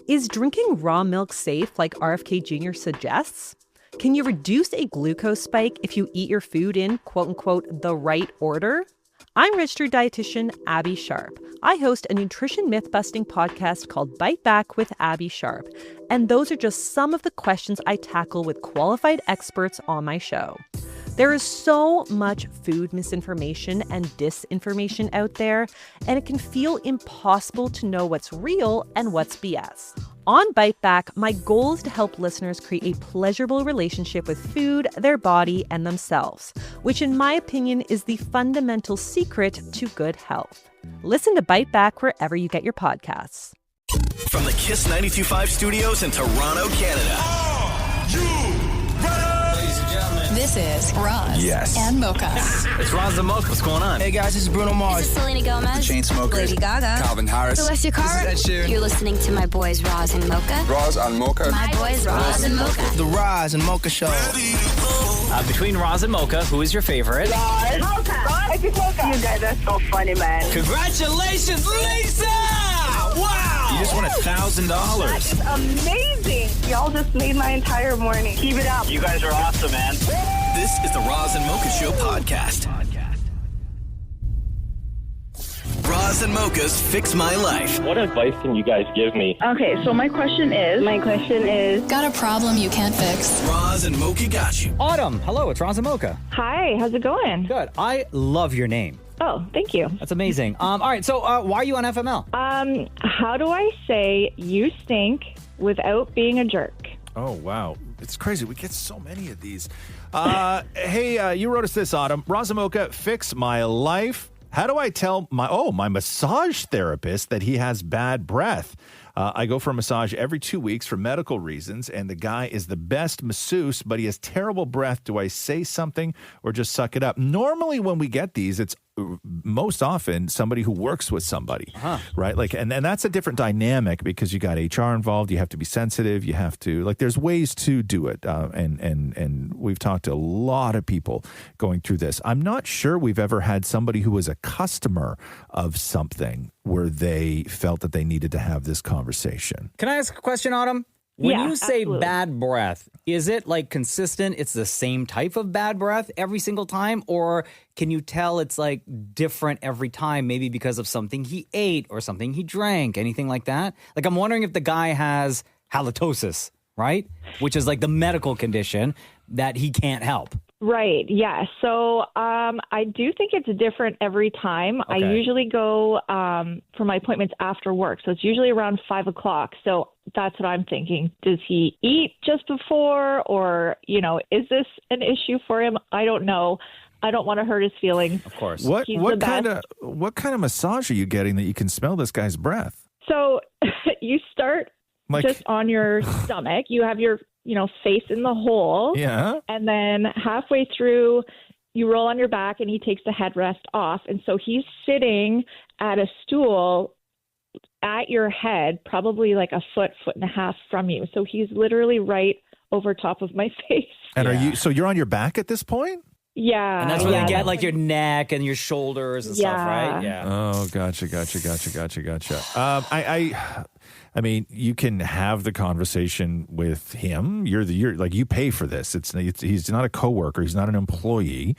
Is drinking raw milk safe like RFK Jr. suggests? Can you reduce a glucose spike if you eat your food in, quote unquote, the right order? I'm registered dietitian Abby Sharp. I host a nutrition myth-busting podcast called Bite Back with Abby Sharp. And those are just some of the questions I tackle with qualified experts on my show. There is so much food misinformation and disinformation out there, and it can feel impossible to know what's real and what's BS. On Bite Back, my goal is to help listeners create a pleasurable relationship with food, their body, and themselves, which in my opinion is the fundamental secret to good health. Listen to Bite Back wherever you get your podcasts. From the Kiss 92.5 studios in Toronto, Canada. Ladies and gentlemen, this is Roz and Mocha. It's Roz and Mocha. What's going on? Hey guys, this is Bruno Mars. This is Selena Gomez. The Chainsmokers. Lady Gaga. Calvin Harris. Celestia Cara. This is Ed Sheeran. You're listening to my boys Roz and Mocha. Roz and Mocha. My boys Roz and Mocha. The Roz and Mocha Show. Between Roz and Mocha, who is your favorite? Roz. Mocha. Roz. Mocha. You guys are so funny, man. Congratulations, Lisa! Wow! You just won $1,000. That is amazing. Y'all just made my entire morning. Keep it up. You guys are awesome, man. This is the Roz and Mocha Show podcast. Roz and Mocha's Fix My Life. What advice can you guys give me? Okay, so my question is... Got a problem you can't fix? Roz and Mocha got you. Autumn, hello, it's Roz and Mocha. Hi, how's it going? Good. I love your name. Oh, thank you. That's amazing. All right, so why are you on FML? How do I say you stink without being a jerk? Oh, wow. It's crazy. We get so many of these. Hey, you wrote us this, Autumn. Roz and Mocha, Fix My Life. How do I tell my massage therapist that he has bad breath? I go for a massage every 2 weeks for medical reasons, and the guy is the best masseuse, but he has terrible breath. Do I say something or just suck it up? Normally when we get these, it's most often somebody who works with somebody, right? Like, and that's a different dynamic because you got HR involved. You have to be sensitive. You have to, like, there's ways to do it. And we've talked to a lot of people going through this. I'm not sure we've ever had somebody who was a customer of something where they felt that they needed to have this conversation. Can I ask a question, Autumn? When you say absolutely. bad breath, is it like consistent? It's the same type of bad breath every single time? Or can you tell it's like different every time, maybe because of something he ate or something he drank, anything like that? Like, I'm wondering if the guy has halitosis, right? Which is like the medical condition that he can't help. Right, yeah. So I do think it's different every time. Okay. I usually go for my appointments after work. So it's usually around 5 o'clock. So that's what I'm thinking. Does he eat just before, or, is this an issue for him? I don't know. I don't want to hurt his feelings. Of course. What kind of massage are you getting that you can smell this guy's breath? So you start just on your stomach. You have your face in the hole. Yeah. And then halfway through, you roll on your back and he takes the headrest off. And so he's sitting at a stool at your head, probably like a foot and a half from you. So he's literally right over top of my face. And so you're on your back at this point? Yeah. And that's where you get like your neck and your shoulders and stuff, right? Yeah. Oh, gotcha. I mean, you can have the conversation with him. You're like, you pay for this. He's not a coworker. He's not an employee.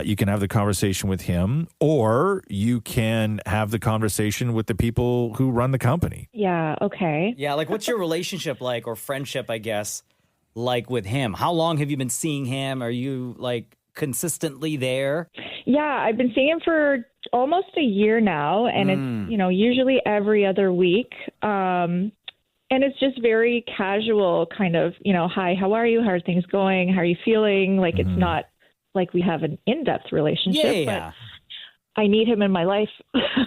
You can have the conversation with him, or you can have the conversation with the people who run the company. Yeah. Okay. Yeah. Like, what's your relationship like, or friendship, I guess, like with him? How long have you been seeing him? Are you like consistently there? Yeah, I've been seeing him for almost a year now, and it's, usually every other week. And it's just very casual kind of, hi, how are you? How are things going? How are you feeling? Like, it's not like we have an in-depth relationship. Yeah. But I need him in my life.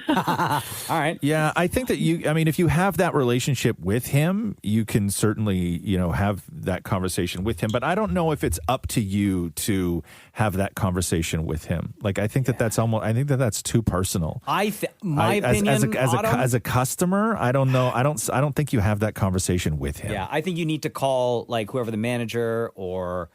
All right. Yeah, I think that if you have that relationship with him, you can certainly, have that conversation with him. But I don't know if it's up to you to have that conversation with him. Like, I think that's too personal. My opinion, as a customer, I don't know. I don't think you have that conversation with him. Yeah, I think you need to call like whoever the manager, or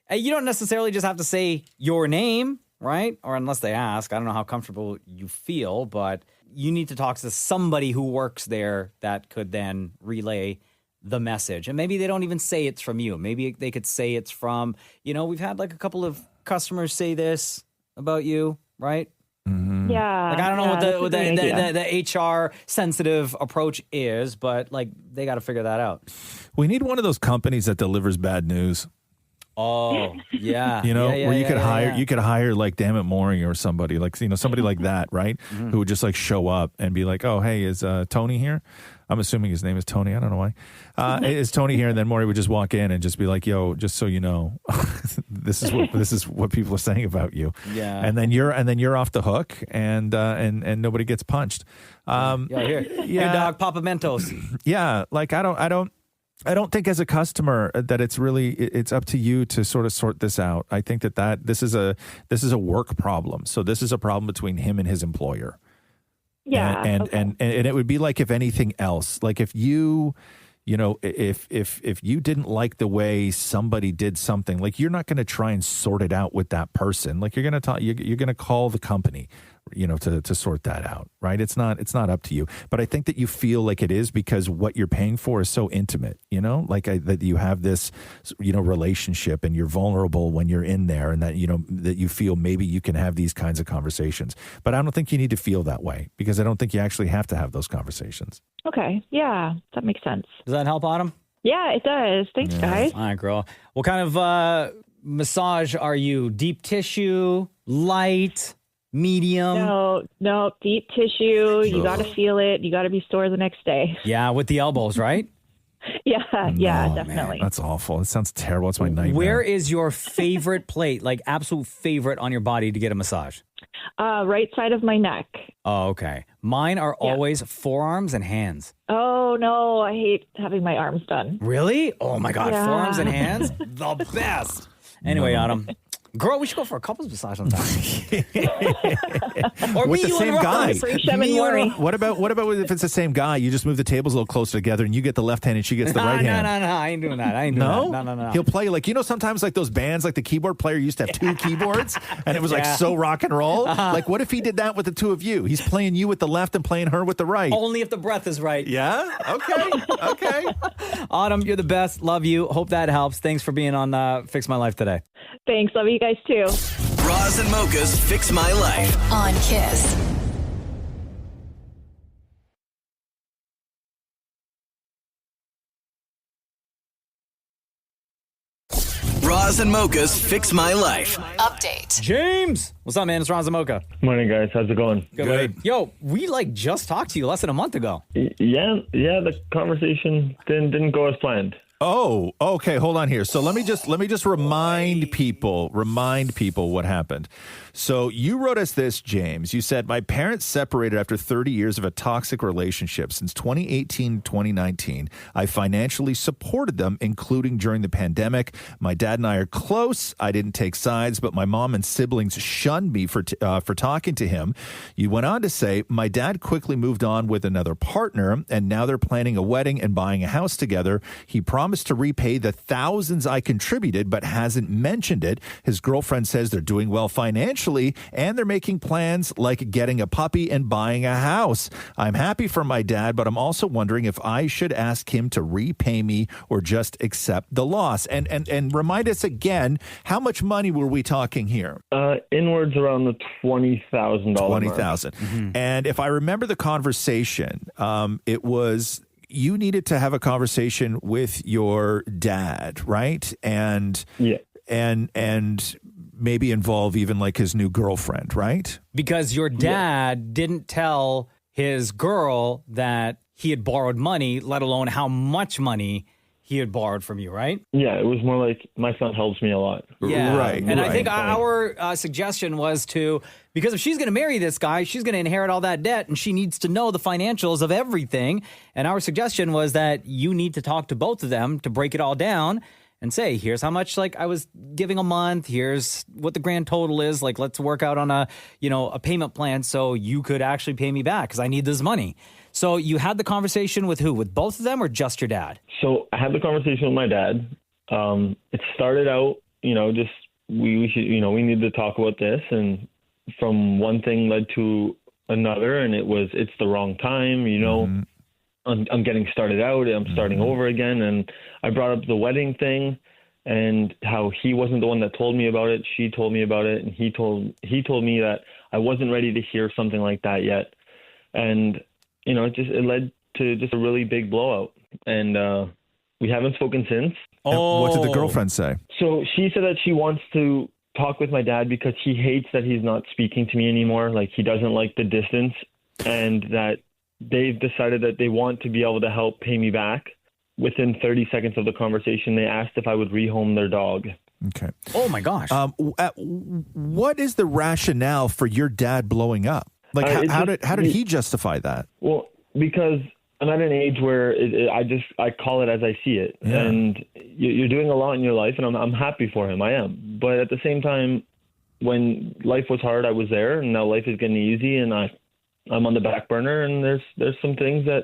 you don't necessarily just have to say your name. Right? Or unless they ask. I don't know how comfortable you feel, but you need to talk to somebody who works there that could then relay the message. And maybe they don't even say it's from you. Maybe they could say it's from, we've had like a couple of customers say this about you, right? Mm-hmm. Yeah. Like, I don't know what the HR sensitive approach is, but like they got to figure that out. We need one of those companies that delivers bad news. Oh, yeah. Where you could hire like Dammit Mooring or somebody like, somebody like that, right? Mm-hmm. Who would just like show up and be like, oh, hey, is Tony here? I'm assuming his name is Tony. I don't know why. Is Tony here? And then Maury would just walk in and just be like, yo, just so you know, this is what people are saying about you. Yeah. And then you're off the hook and nobody gets punched. Here, dog, Papa Mentos. Yeah. Like I don't think as a customer that it's up to you to sort of sort this out. I think that this is a work problem. So this is a problem between him and his employer. Yeah. And it would be like if anything else, like if you, if you didn't like the way somebody did something, like you're not going to try and sort it out with that person. Like you're going to call the company, to sort that out, right? It's not up to you. But I think that you feel like it is because what you're paying for is so intimate, that you have this, relationship and you're vulnerable when you're in there and that, that you feel maybe you can have these kinds of conversations. But I don't think you need to feel that way because I don't think you actually have to have those conversations. Okay. Yeah, that makes sense. Does that help, Autumn? Yeah, it does. Thanks, guys. All right, girl. What kind of massage are you? Deep tissue, light, medium? No, deep tissue. You got to feel it. You got to be sore the next day. Yeah, with the elbows, right? Yeah, definitely. Man, that's awful. It sounds terrible. It's my nightmare. Where is your favorite plate, like absolute favorite on your body to get a massage? Right side of my neck. Oh, okay. Mine are always forearms and hands. Oh, no. I hate having my arms done. Really? Oh, my God. Yeah. Forearms and hands? The best. Anyway, Autumn. Girl, we should go for a couples massage sometime. Or with the same guy. What about if it's the same guy? You just move the tables a little closer together, and you get the left hand, and she gets the right hand. No, I ain't doing that. No. He'll play like sometimes like those bands, like the keyboard player used to have two keyboards, and it was like so rock and roll. Like, what if he did that with the two of you? He's playing you with the left and playing her with the right. Only if the breath is right. Yeah. Okay. Autumn, you're the best. Love you. Hope that helps. Thanks for being on Fix My Life today. Thanks. Love you guys too. Roz and Mocha's Fix My Life on Kiss. Roz and Mocha's Fix My Life Update. James, what's up, man? It's Roz and Mocha. Morning, guys. How's it going? Good. Yo, we just talked to you less than a month ago. Yeah. The conversation didn't go as planned. Oh, okay. Hold on here. So let me just remind people what happened. So you wrote us this, James. You said, my parents separated after 30 years of a toxic relationship. Since 2018, 2019, I financially supported them, including during the pandemic. My dad and I are close. I didn't take sides, but my mom and siblings shunned me for talking to him. You went on to say, my dad quickly moved on with another partner, and now they're planning a wedding and buying a house together. He promised to repay the thousands I contributed, but hasn't mentioned it. His girlfriend says they're doing well financially, and they're making plans like getting a puppy and buying a house. I'm happy for my dad, but I'm also wondering if I should ask him to repay me or just accept the loss. And remind us again, how much money were we talking here? Inwards around the $20,000. $20,000. Mm-hmm. And if I remember the conversation, it was you needed to have a conversation with your dad, right? And maybe involve even like his new girlfriend, right? Because your dad didn't tell his girl that he had borrowed money, let alone how much money he had borrowed from you, right? Yeah, it was more like my son helps me a lot. Yeah, right. And I think our suggestion was because if she's going to marry this guy, she's going to inherit all that debt, and she needs to know the financials of everything. And our suggestion was that you need to talk to both of them to break it all down and say, here's how much like I was giving a month. Here's what the grand total is. Like, let's work out on a payment plan so you could actually pay me back because I need this money. So you had the conversation with who? With both of them or just your dad? So I had the conversation with my dad. It started out, just we should, we need to talk about this. And from one thing led to another, and it's the wrong time. You know, I'm getting started out. I'm starting over again, and I brought up the wedding thing and how he wasn't the one that told me about it. She told me about it, and he told me that I wasn't ready to hear something like that yet. And you know, it led to just a really big blowout, and we haven't spoken since. Oh, what did the girlfriend say? So she said that she wants to talk with my dad because he hates that he's not speaking to me anymore. Like, he doesn't like the distance, and that they've decided that they want to be able to help pay me back. Within 30 seconds of the conversation, they asked if I would rehome their dog. Okay. Oh my gosh. What is the rationale for your dad blowing up? Like, how did he justify that? Well, because I'm at an age where I call it as I see it, and you're doing a lot in your life, and I'm happy for him. I am, but at the same time, when life was hard, I was there, and now life is getting easy, and I'm on the back burner, and there's some things that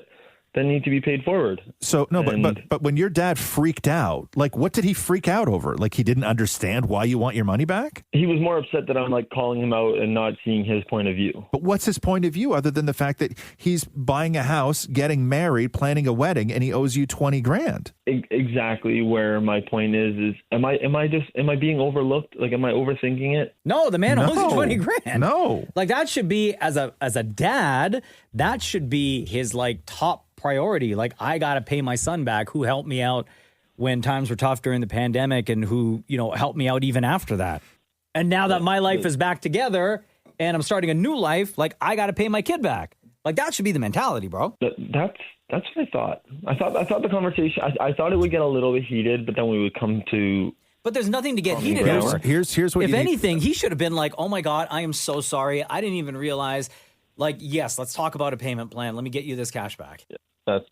need to be paid forward. So no, but when your dad freaked out, like, what did he freak out over? Like, he didn't understand why you want your money back? He was more upset that I'm like calling him out and not seeing his point of view. But what's his point of view other than the fact that he's buying a house, getting married, planning a wedding, and he owes you $20,000? Exactly where my point is am I being overlooked? Like, am I overthinking it? No, the man owes you $20,000. No. Like, that should be, as a dad, that should be his like top priority. Like, I got to pay my son back, who helped me out when times were tough during the pandemic, and who, you know, helped me out even after that. And now that my life is back together and I'm starting a new life, like, I got to pay my kid back. Like, that should be the mentality, bro. That's what I thought. I thought the conversation, I thought it would get a little bit heated, but then we would come to. But there's nothing to get heated over. Here's what. If anything, he should have been like, "Oh my God, I am so sorry. I didn't even realize." Like, yes, let's talk about a payment plan. Let me get you this cash back. Well,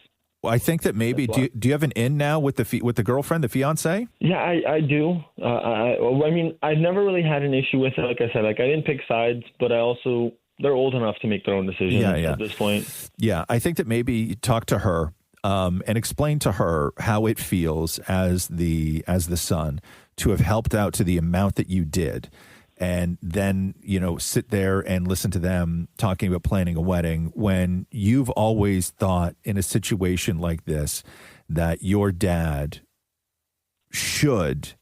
I think that maybe do you have an in now with the girlfriend, the fiance? Yeah, I do. I mean, I've never really had an issue with it. Like I said, like, I didn't pick sides, but they're old enough to make their own decisions at this point. Yeah, I think that maybe you talk to her and explain to her how it feels as the son to have helped out to the amount that you did. And then, you know, sit there and listen to them talking about planning a wedding when you've always thought in a situation like this that your dad should,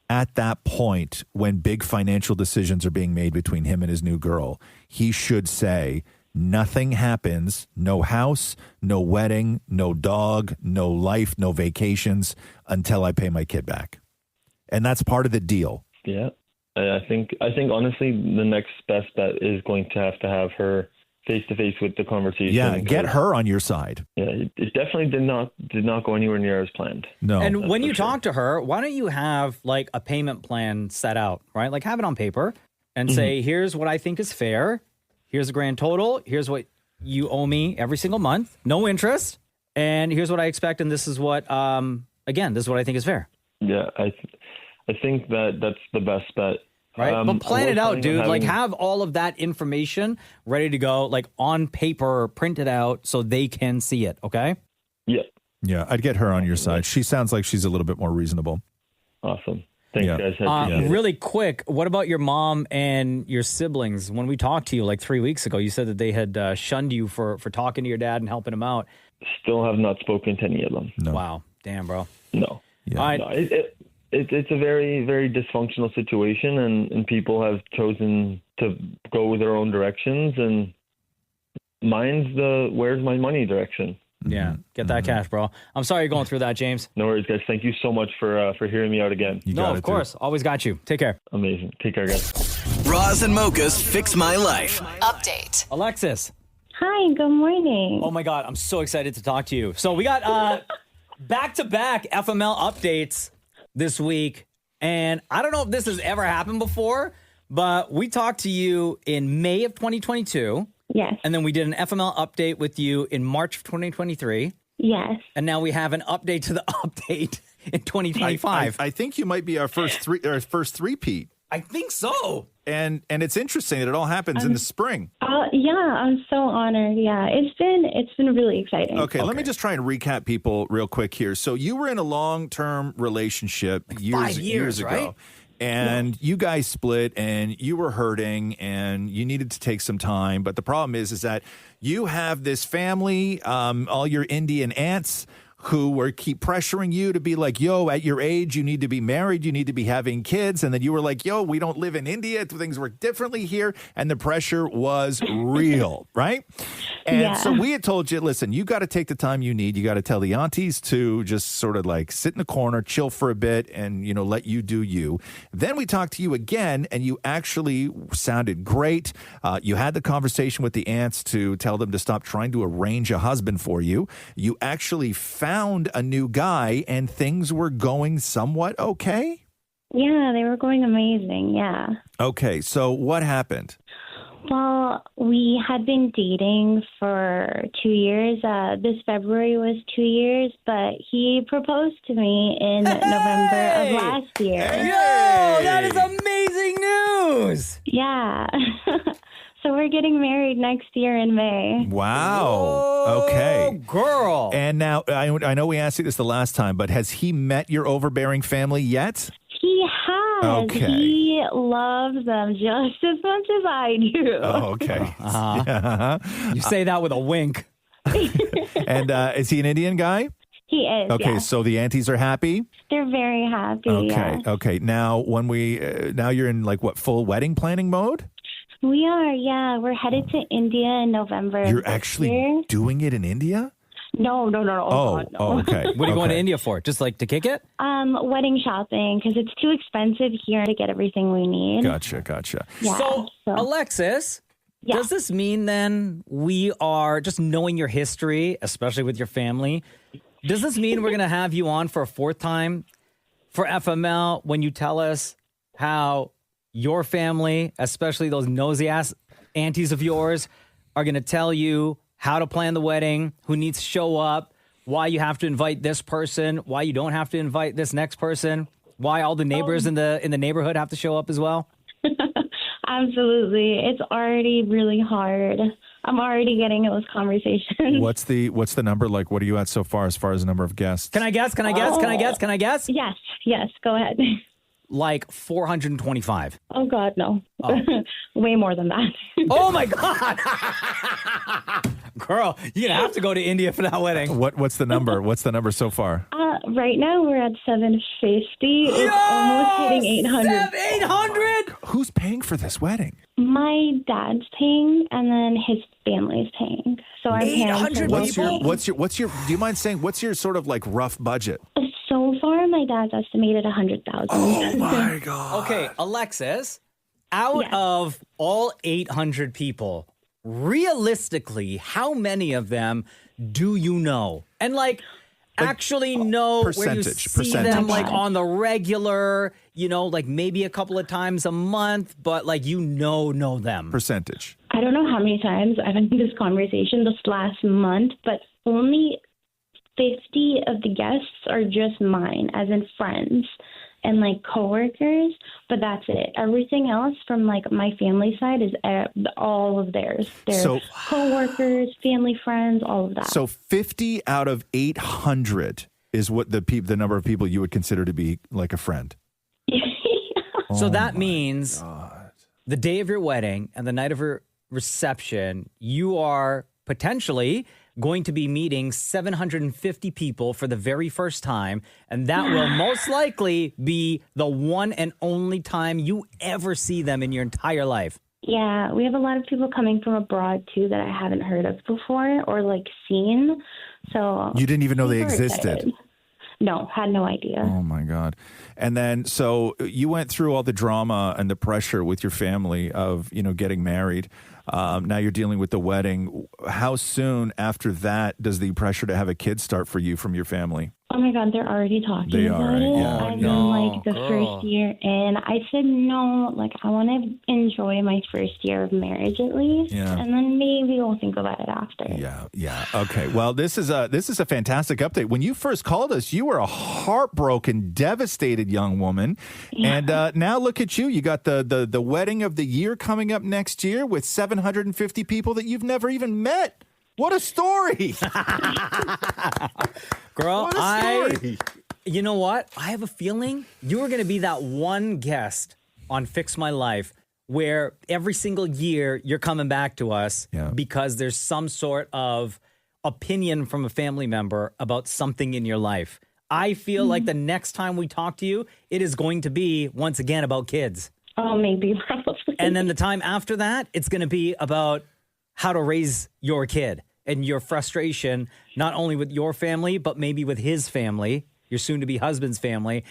at that point when big financial decisions are being made between him and his new girl, he should say, nothing happens, no house, no wedding, no dog, no life, no vacations until I pay my kid back. And that's part of the deal. Yeah. I think honestly, the next best bet is going to have her face to face with the conversation. Yeah, get her on your side. Yeah, it definitely did not go anywhere near as planned. No. And when you talk to her, why don't you have like a payment plan set out, right? Like, have it on paper and say, here's what I think is fair. Here's a grand total. Here's what you owe me every single month. No interest. And here's what I expect. And this is what, again, this is what I think is fair. Yeah, I think that's the best bet. Right, but plan it out, dude. Like, have all of that information ready to go, like on paper, print it out so they can see it. Okay. Yeah. Yeah, I'd get her on your side. She sounds like she's a little bit more reasonable. Awesome. Thanks, guys. Really quick, what about your mom and your siblings? When we talked to you like 3 weeks ago, you said that they had shunned you for talking to your dad and helping him out. Still have not spoken to any of them. No. Wow. Damn, bro. No. Yeah. All right. No, it's a very, very dysfunctional situation, and people have chosen to go with their own directions, and mine's the where's my money direction. Yeah, get that cash, bro. I'm sorry you're going through that, James. No worries, guys. Thank you so much for hearing me out again. No, of course. Always got you. Take care. Amazing. Take care, guys. Roz and Mocha's Fix My Life. Update. Alexis. Hi, good morning. Oh my God, I'm so excited to talk to you. So we got back-to-back FML updates this week, and I don't know if this has ever happened before, but we talked to you in May of 2022. Yes. And then we did an FML update with you in March of 2023. Yes. And now we have an update to the update in 2025. I think you might be our first three-peat. I think so. And it's interesting that it all happens in the spring. Yeah, I'm so honored. Yeah, it's been really exciting. Okay, let me just try and recap people real quick here. So you were in a long-term relationship years ago. right? and you guys split, and you were hurting, and you needed to take some time. But the problem is that you have this family, all your Indian aunts, who were keep pressuring you to be like, yo, at your age, you need to be married, you need to be having kids. And then you were like, yo, we don't live in India, things work differently here. And the pressure was real, right? And so we had told you, listen, you got to take the time you need. You got to tell the aunties to just sort of like sit in the corner, chill for a bit, and, you know, let you do you. Then we talked to you again, and you actually sounded great. You had the conversation with the aunts to tell them to stop trying to arrange a husband for you. You actually found a new guy, and things were going somewhat okay? Yeah, they were going amazing. Yeah. Okay, so what happened? Well, we had been dating for 2 years. This February was 2 years, but he proposed to me in November of last year. Yo, that is amazing news. Yeah. So we're getting married next year in May. Wow. Okay. Girl. And now, I know we asked you this the last time, but has he met your overbearing family yet? He has. Okay. He loves them just as much as I do. Oh, okay. You say that with a wink. And is he an Indian guy? He is. Okay, yeah. so the aunties are happy? They're very happy. Okay, Yeah. okay. Now, when now you're in like what, full wedding planning mode? We are, yeah. We're headed to India in November. You're of this actually year. doing it in India? No. Oh, God, no. Oh, okay. What are you going to India for? Just like to kick it? Wedding shopping, because it's too expensive here to get everything we need. Gotcha. Yeah, So, Alexis, does this mean then we are just knowing your history, especially with your family? Does this mean we're going to have you on for a fourth time for FML when you tell us how your family, especially those nosy ass aunties of yours, are going to tell you how to plan the wedding, who needs to show up, why you have to invite this person, why you don't have to invite this next person, why all the neighbors in the neighborhood have to show up as well? Absolutely. It's already really hard. I'm already getting those conversations. What's the number? Like, what are you at so far as the number of guests? Can I guess? Yes. Go ahead. Like 425. Oh, God, no. Way more than that. Oh, my God. Girl, you're going to have to go to India for that wedding. What's the number? What's the number so far? Right now, we're at 750. It's almost hitting 800. 800? Who's paying for this wedding? My dad's paying, and then his family's paying. So I'm paying for What's your? Do you mind saying what's your sort of like rough budget? So far, my dad's estimated 100,000. Oh my God. Okay, Alexis, out of all 800 people, realistically, how many of them do you know? And like actually know where you see them like on the regular, you know, like maybe a couple of times a month, but like know them. Percentage. I don't know how many times I've had this conversation this last month, but only 50 of the guests are just mine, as in friends and like coworkers, but that's it. Everything else from like my family side is all of theirs. They're coworkers, family, friends, all of that. So 50 out of 800 is what the number of people you would consider to be like a friend. So that means the day of your wedding and the night of your reception, you are potentially going to be meeting 750 people for the very first time, and that will most likely be the one and only time you ever see them in your entire life. Yeah, we have a lot of people coming from abroad, too, that I haven't heard of before or, like, seen. So you didn't even know they existed? Excited. No, had no idea. Oh, my God. And then, so you went through all the drama and the pressure with your family of, you know, getting married. Now you're dealing with the wedding. How soon after that does the pressure to have a kid start for you from your family? Oh, my God, they're already talking They about are, it. yeah. I've been, like, the first year in. I said no, like, I want to enjoy my first year of marriage at least. Yeah. And then maybe we'll think about it after. Yeah. Okay. Well, this is a fantastic update. When you first called us, you were a heartbroken, devastated young woman. Yeah. And now look at you. You got the wedding of the year coming up next year with 750 people that you've never even met. What a story. Girl, You know what? I have a feeling you are going to be that one guest on Fix My Life where every single year you're coming back to us because there's some sort of opinion from a family member about something in your life. I feel like the next time we talk to you, it is going to be, once again, about kids. Oh, maybe, probably. And then the time after that, it's going to be about how to raise your kid and your frustration, not only with your family, but maybe with his family, your soon-to-be husband's family,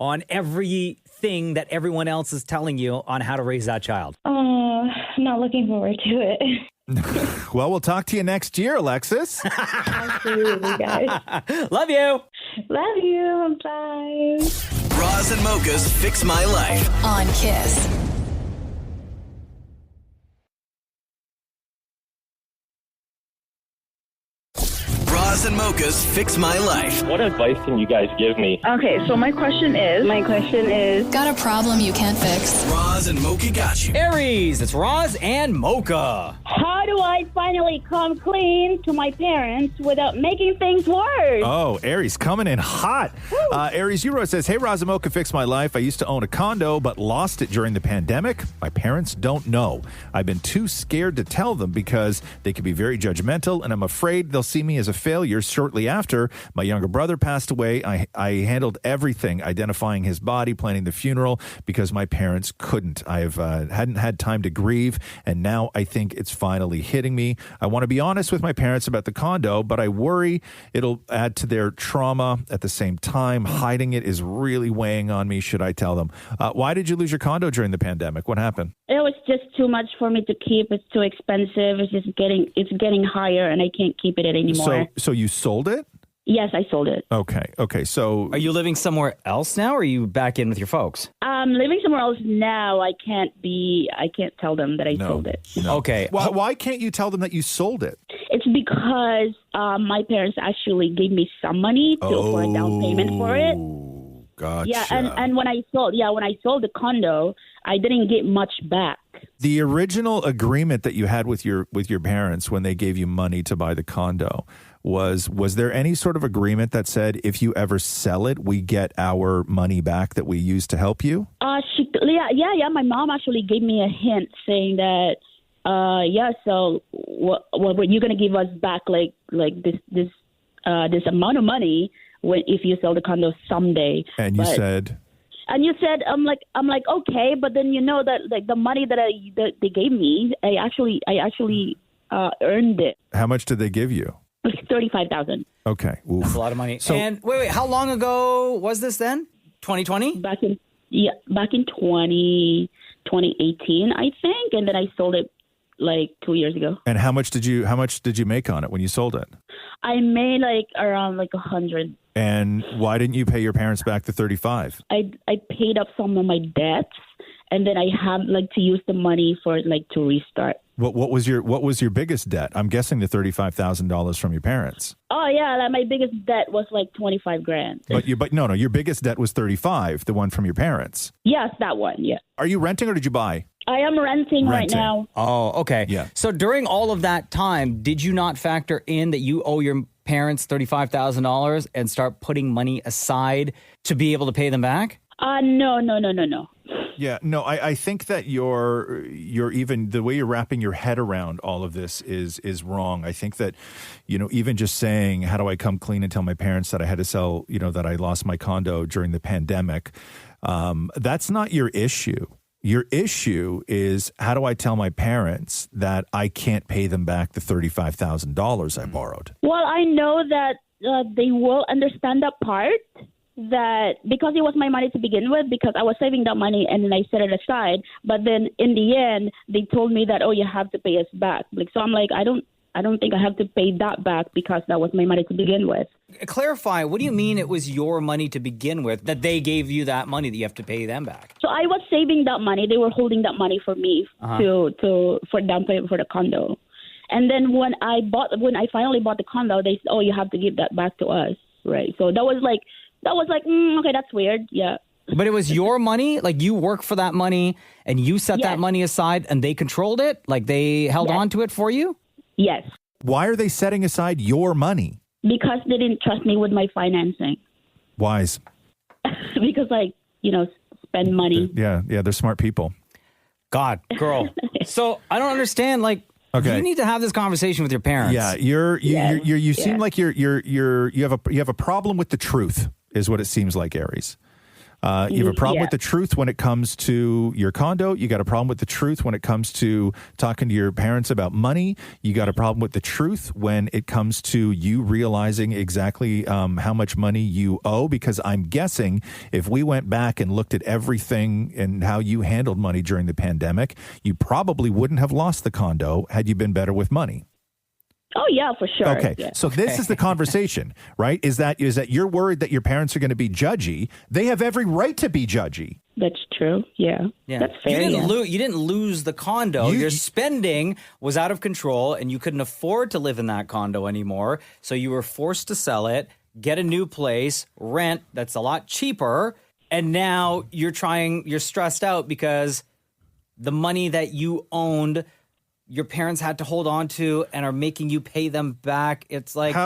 on everything that everyone else is telling you on how to raise that child. Oh, not looking forward to it. Well, we'll talk to you next year, Alexis. Absolutely, guys. Love you. Love you. Bye. Roz and Mocha's Fix My Life. On Kiss. Roz and Mocha's Fix My Life. What advice can you guys give me? Okay, so my question is... Got a problem you can't fix? Roz and Mocha got you. Aries, it's Roz and Mocha. How do I finally come clean to my parents without making things worse? Oh, Aries coming in hot. Aries Euro says, hey, Roz and Mocha, Fix My Life. I used to own a condo, but lost it during the pandemic. My parents don't know. I've been too scared to tell them because they can be very judgmental, and I'm afraid they'll see me as a failure. Shortly after, my younger brother passed away. I handled everything, identifying his body, planning the funeral, because my parents couldn't. I hadn't had time to grieve, and now I think it's finally hitting me. I want to be honest with my parents about the condo, but I worry it'll add to their trauma. At the same time, hiding it is really weighing on me. Should I tell them? Why did you lose your condo during the pandemic? What happened? It was just too much for me to keep. It's too expensive. It's getting higher, and I can't keep it anymore. So you sold it? Yes, I sold it. Okay. So are you living somewhere else now, or are you back in with your folks? I'm living somewhere else now. I can't tell them that I sold it. No. Okay. Why can't you tell them that you sold it? It's because my parents actually gave me some money for a down payment for it. Gotcha. Yeah, and when I sold the condo, I didn't get much back. The original agreement that you had with your parents when they gave you money to buy the condo, was there any sort of agreement that said if you ever sell it, we get our money back that we used to help you? Yeah. My mom actually gave me a hint saying that, so what were you going to give us back like this amount of money if you sell the condo someday? And you said. And you said, I'm like, okay, but then you know that like the money that they gave me, I actually earned it. How much did they give you? Like $35,000. Okay, oof. That's a lot of money. So, and wait, how long ago was this then? 2020? Back in 2018, I think, and then I sold it like 2 years ago. And how much did you make on it when you sold it? I made like around like 100. And why didn't you pay your parents back the 35? I paid up some of my debts, and then I had like to use the money for like to restart. What was your biggest debt? I'm guessing the $35,000 from your parents. Oh yeah, like my biggest debt was like $25,000. But no, your biggest debt was 35, the one from your parents. Yes, that one. Yeah. Are you renting or did you buy? I am renting right now. Oh, okay. Yeah. So during all of that time, did you not factor in that you owe your parents $35,000 and start putting money aside to be able to pay them back? No. Yeah, no, I think that you're even the way you're wrapping your head around all of this is wrong. I think that, even just saying, how do I come clean and tell my parents that I had to sell, that I lost my condo during the pandemic, that's not your issue. Your issue is, how do I tell my parents that I can't pay them back the $35,000 I borrowed? Well, I know that they will understand that part. That because it was my money to begin with, because I was saving that money and then I set it aside. But then in the end, they told me that, you have to pay us back. So I'm like, I don't think I have to pay that back because that was my money to begin with. Clarify, what do you mean it was your money to begin with, that they gave you that money that you have to pay them back? So I was saving that money. They were holding that money for me for down payment for the condo. And then when I finally bought the condo, they said, you have to give that back to us. Right. So that was like, okay, that's weird. Yeah. But it was your money? Like you work for that money and you set that money aside and they controlled it? Like they held on to it for you? Yes. Why are they setting aside your money? Because they didn't trust me with my financing. Wise. Because, like, spend money. Yeah, they're smart people. God, girl. So I don't understand. Like, okay, you need to have this conversation with your parents. Yeah, you seem like you have a problem with the truth, is what it seems like, Aries. You have a problem with the truth when it comes to your condo. You got a problem with the truth when it comes to talking to your parents about money. You got a problem with the truth when it comes to you realizing exactly how much money you owe. Because I'm guessing if we went back and looked at everything and how you handled money during the pandemic, you probably wouldn't have lost the condo had you been better with money. Oh, yeah, for sure. Okay. Yeah. So this is the conversation, right? Is that you're worried that your parents are going to be judgy. They have every right to be judgy. That's true. Yeah. That's fair. You didn't lose the condo. Your spending was out of control and you couldn't afford to live in that condo anymore. So you were forced to sell it, get a new place, rent that's a lot cheaper. And now you're stressed out because the money that you owned, your parents had to hold on to and are making you pay them back. It's like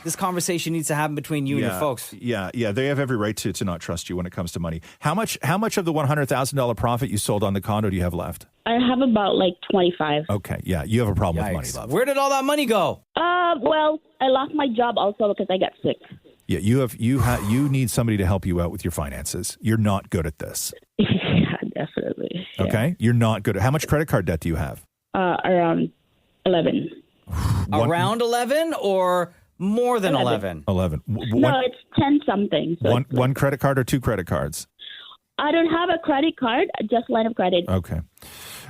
this conversation needs to happen between you and your folks. Yeah. They have every right to not trust you when it comes to money. How much of the $100,000 profit you sold on the condo do you have left? I have about like 25. Okay. Yeah. You have a problem with money, love. Where did all that money go? Well, I lost my job also because I got sick. Yeah. You need somebody to help you out with your finances. You're not good at this. Yeah, definitely. Yeah. Okay. You're not good at. How much credit card debt do you have? Around 11. Around 11 or more than 11? 11. No, it's 10 something. So one credit card or two credit cards? I don't have a credit card, just line of credit. Okay.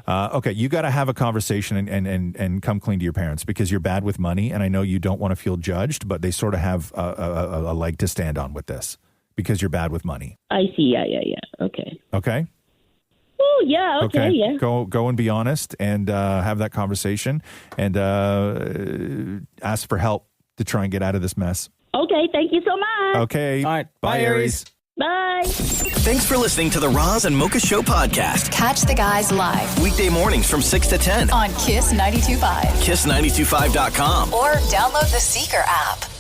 Okay, you got to have a conversation and come clean to your parents because you're bad with money, and I know you don't want to feel judged, but they sort of have a leg to stand on with this because you're bad with money. I see. Yeah. Okay. Okay? Oh, yeah, okay, yeah. Go and be honest and have that conversation and ask for help to try and get out of this mess. Okay, thank you so much. Okay. All right. Bye, Aries. Bye. Thanks for listening to the Roz and Mocha Show podcast. Catch the guys live Weekday mornings from 6 to 10 on Kiss 92.5. KISS925.com. Or download the Seeker app.